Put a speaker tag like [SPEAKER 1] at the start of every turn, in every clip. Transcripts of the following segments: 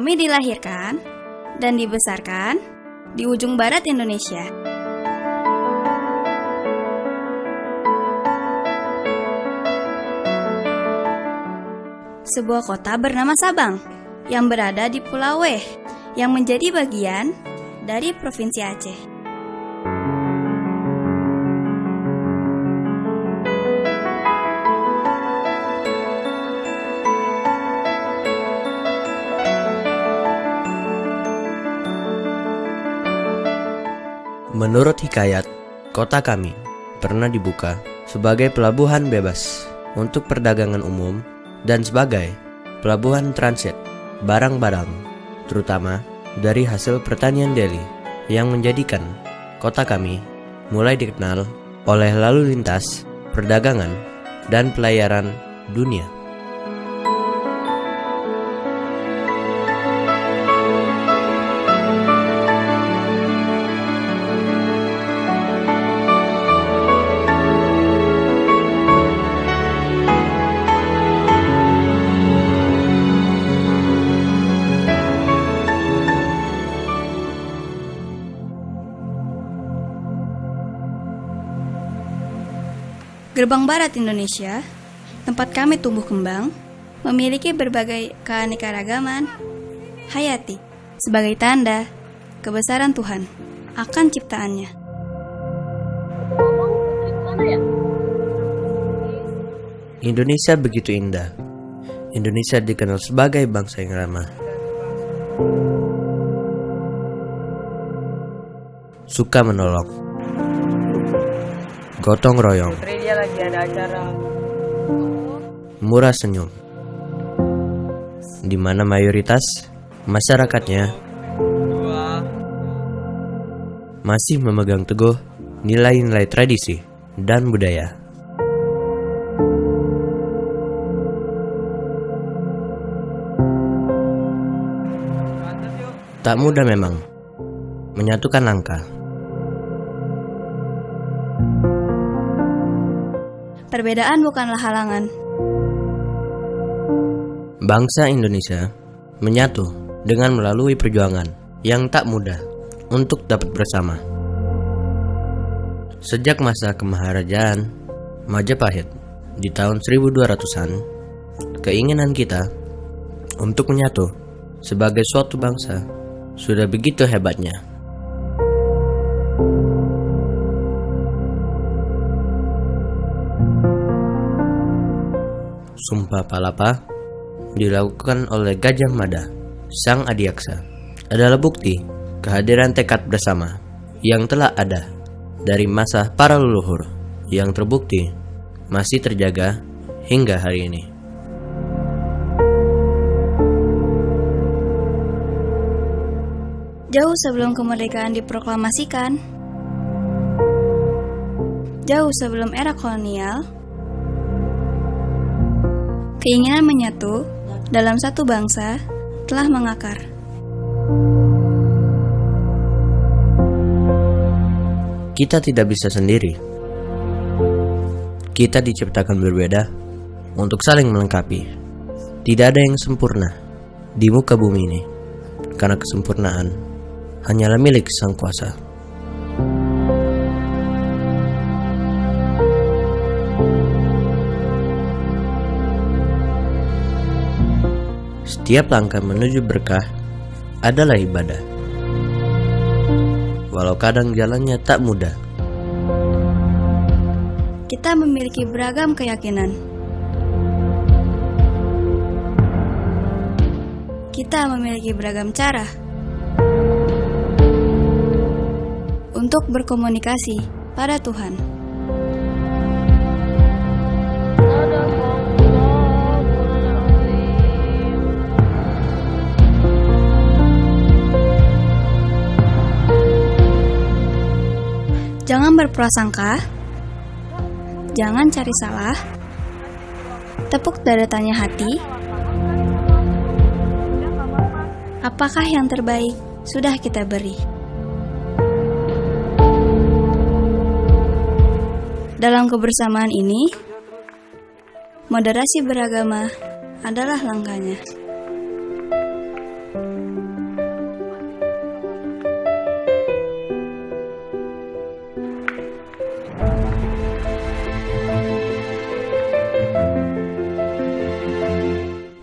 [SPEAKER 1] Kami dilahirkan dan dibesarkan di ujung barat Indonesia. Sebuah kota bernama Sabang yang berada di Pulau W yang menjadi bagian dari Provinsi Aceh.
[SPEAKER 2] Menurut hikayat, kota kami pernah dibuka sebagai pelabuhan bebas untuk perdagangan umum dan sebagai pelabuhan transit barang-barang, terutama dari hasil pertanian Delhi, yang menjadikan kota kami mulai dikenal oleh lalu lintas, perdagangan, dan pelayaran dunia.
[SPEAKER 1] Gerbang Barat Indonesia, tempat kami tumbuh kembang, memiliki berbagai keanekaragaman hayati sebagai tanda kebesaran Tuhan akan ciptaannya.
[SPEAKER 2] Indonesia begitu indah. Indonesia dikenal sebagai bangsa yang ramah, suka menolong, gotong royong,
[SPEAKER 3] lagi ada acara,
[SPEAKER 2] murah senyum, di mana mayoritas masyarakatnya masih memegang teguh nilai-nilai tradisi dan budaya. Tak mudah memang menyatukan langkah.
[SPEAKER 1] Perbedaan bukanlah halangan.
[SPEAKER 2] Bangsa Indonesia menyatu dengan melalui perjuangan yang tak mudah untuk dapat bersama. Sejak masa kemaharajaan Majapahit di tahun 1200-an, keinginan kita untuk menyatu sebagai suatu bangsa sudah begitu hebatnya. Sumpah Palapa dilakukan oleh Gajah Mada, Sang Adiaksa, adalah bukti kehadiran tekad bersama yang telah ada dari masa para leluhur yang terbukti masih terjaga hingga hari ini.
[SPEAKER 1] Jauh sebelum kemerdekaan diproklamasikan, jauh sebelum era kolonial, keinginan menyatu dalam satu bangsa telah mengakar.
[SPEAKER 2] Kita tidak bisa sendiri. Kita diciptakan berbeda untuk saling melengkapi. Tidak ada yang sempurna di muka bumi ini, karena kesempurnaan hanyalah milik Sang Kuasa. Setiap langkah menuju berkah adalah ibadah. Walau kadang jalannya tak mudah.
[SPEAKER 1] Kita memiliki beragam keyakinan. Kita memiliki beragam cara untuk berkomunikasi pada Tuhan. Jangan berprasangka, jangan cari salah, tepuk dada tanya hati, apakah yang terbaik sudah kita beri. Dalam kebersamaan ini, moderasi beragama adalah langkahnya.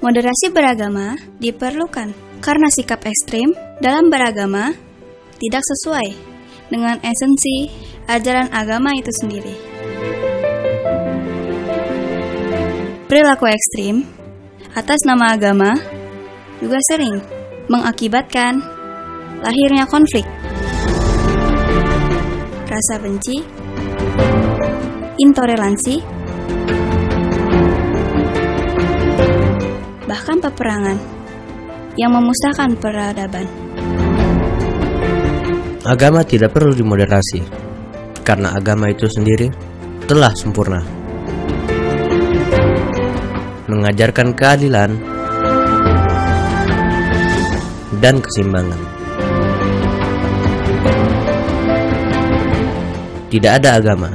[SPEAKER 1] Moderasi beragama diperlukan karena sikap ekstrim dalam beragama tidak sesuai dengan esensi ajaran agama itu sendiri. Perilaku ekstrim atas nama agama juga sering mengakibatkan lahirnya konflik, rasa benci, intoleransi, bahkan peperangan yang memusnahkan peradaban.
[SPEAKER 2] Agama tidak perlu dimoderasi, karena agama itu sendiri telah sempurna, mengajarkan keadilan dan keseimbangan. Tidak ada agama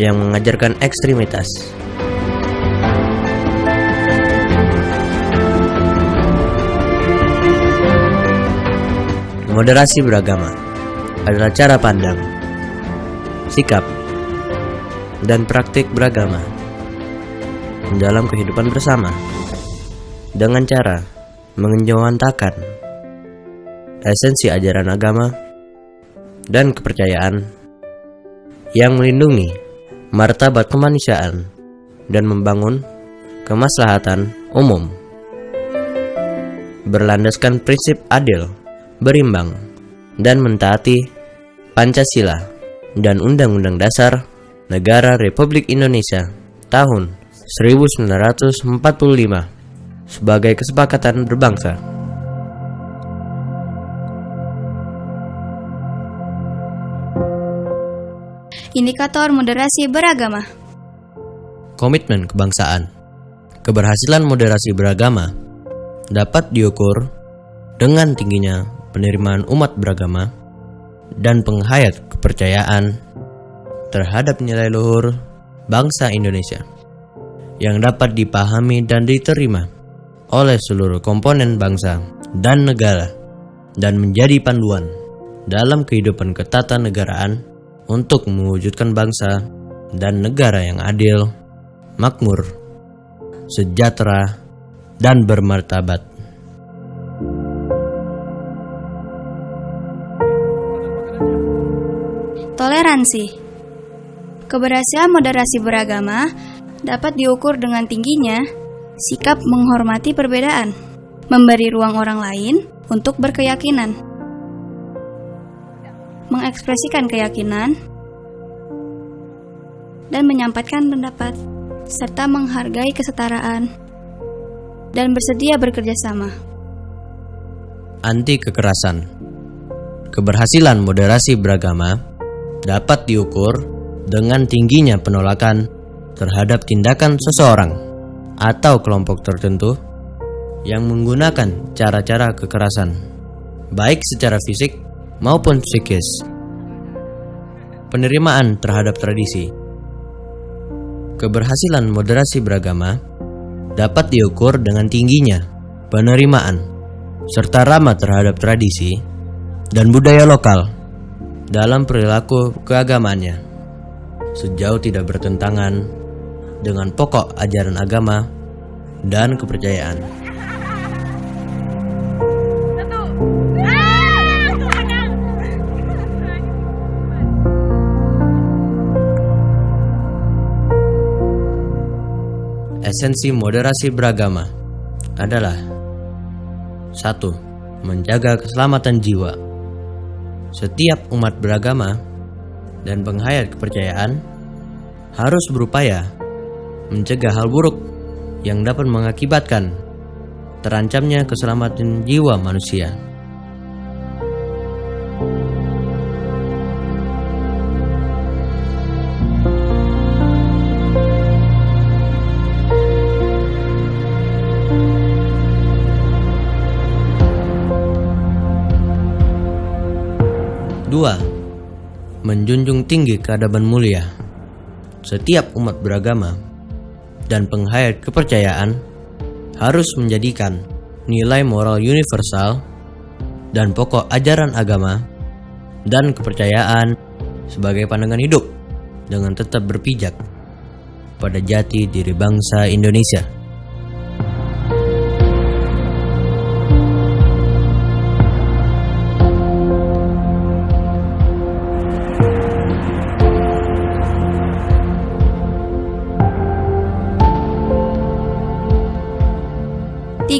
[SPEAKER 2] yang mengajarkan ekstremitas. Moderasi beragama adalah cara pandang, sikap, dan praktik beragama dalam kehidupan bersama dengan cara mengejawantakan esensi ajaran agama dan kepercayaan yang melindungi martabat kemanusiaan dan membangun kemaslahatan umum, berlandaskan prinsip adil, berimbang, dan mentaati Pancasila dan Undang-Undang Dasar Negara Republik Indonesia tahun 1945 sebagai kesepakatan berbangsa.
[SPEAKER 1] Indikator moderasi beragama.
[SPEAKER 2] Komitmen kebangsaan. Keberhasilan moderasi beragama dapat diukur dengan tingginya penerimaan umat beragama dan penghayat kepercayaan terhadap nilai luhur bangsa Indonesia yang dapat dipahami dan diterima oleh seluruh komponen bangsa dan negara dan menjadi panduan dalam kehidupan ketatanegaraan untuk mewujudkan bangsa dan negara yang adil, makmur, sejahtera, dan bermartabat.
[SPEAKER 1] Toleransi. Keberhasilan moderasi beragama dapat diukur dengan tingginya sikap menghormati perbedaan, memberi ruang orang lain untuk berkeyakinan, mengekspresikan keyakinan, dan menyampaikan pendapat, serta menghargai kesetaraan dan bersedia bekerja sama.
[SPEAKER 2] Anti kekerasan. Keberhasilan moderasi beragama dapat diukur dengan tingginya penolakan terhadap tindakan seseorang atau kelompok tertentu yang menggunakan cara-cara kekerasan, baik secara fisik maupun psikis. Penerimaan terhadap tradisi. Keberhasilan moderasi beragama dapat diukur dengan tingginya penerimaan serta ramah terhadap tradisi dan budaya lokal dalam perilaku keagamaannya, sejauh tidak bertentangan dengan pokok ajaran agama dan kepercayaan. Esensi moderasi beragama adalah 1. Menjaga keselamatan jiwa. Setiap umat beragama dan penghayat kepercayaan harus berupaya mencegah hal buruk yang dapat mengakibatkan terancamnya keselamatan jiwa manusia. Dua, menjunjung tinggi keadaban mulia. Setiap umat beragama dan penghayat kepercayaan harus menjadikan nilai moral universal dan pokok ajaran agama dan kepercayaan sebagai pandangan hidup dengan tetap berpijak pada jati diri bangsa Indonesia.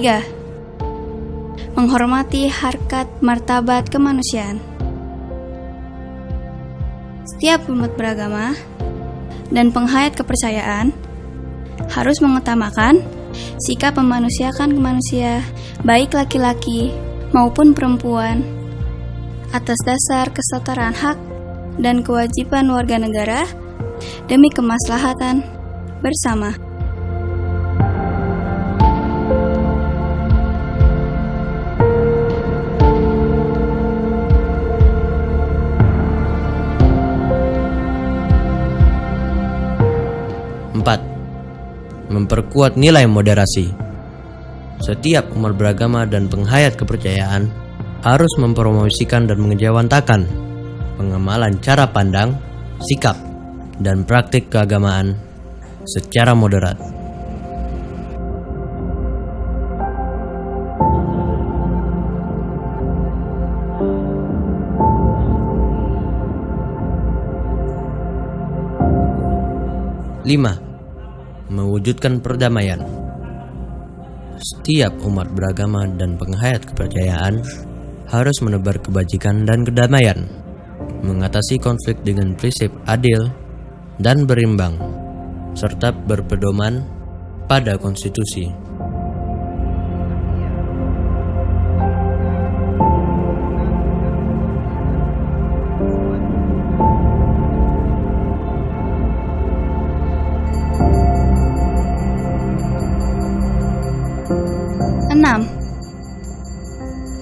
[SPEAKER 1] 3. Menghormati harkat martabat kemanusiaan. Setiap umat beragama dan penghayat kepercayaan harus mengutamakan sikap memanusiakan manusia, baik laki-laki maupun perempuan, atas dasar kesetaraan hak dan kewajiban warga negara demi kemaslahatan bersama.
[SPEAKER 2] Memperkuat nilai moderasi. Setiap umat beragama dan penghayat kepercayaan harus mempromosikan dan mengejawantakan pengamalan cara pandang, sikap, dan praktik keagamaan secara moderat. Lima, mewujudkan perdamaian. Setiap umat beragama dan penghayat kepercayaan harus menebar kebajikan dan kedamaian, mengatasi konflik dengan prinsip adil dan berimbang, serta berpedoman pada konstitusi.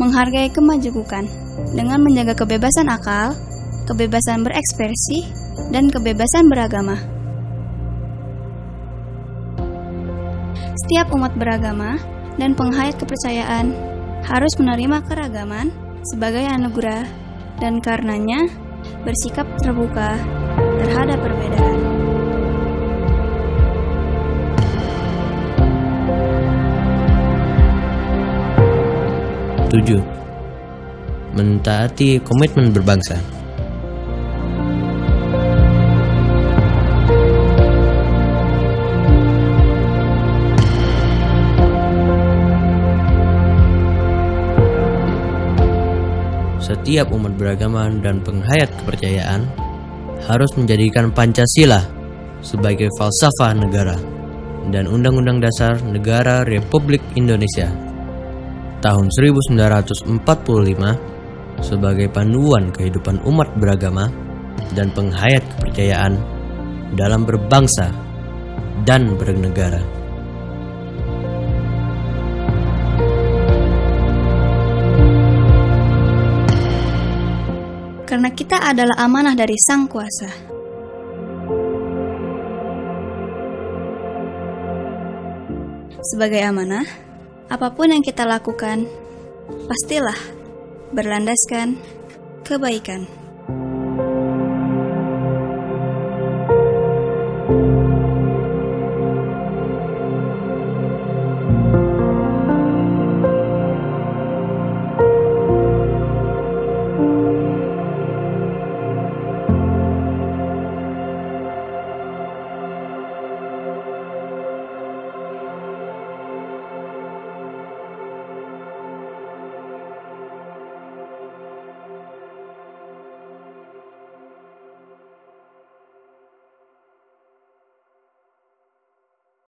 [SPEAKER 1] Menghargai kemajemukan dengan menjaga kebebasan akal, kebebasan berekspresi, dan kebebasan beragama. Setiap umat beragama dan penghayat kepercayaan harus menerima keragaman sebagai anugerah dan karenanya bersikap terbuka terhadap perbedaan.
[SPEAKER 2] 7. Mentaati komitmen berbangsa. Setiap umat beragama dan penghayat kepercayaan harus menjadikan Pancasila sebagai falsafah negara dan Undang-Undang Dasar Negara Republik Indonesia tahun 1945 sebagai panduan kehidupan umat beragama dan penghayat kepercayaan dalam berbangsa dan bernegara.
[SPEAKER 1] Karena kita adalah amanah dari Sang Kuasa. Sebagai amanah, apapun yang kita lakukan, pastilah berlandaskan kebaikan.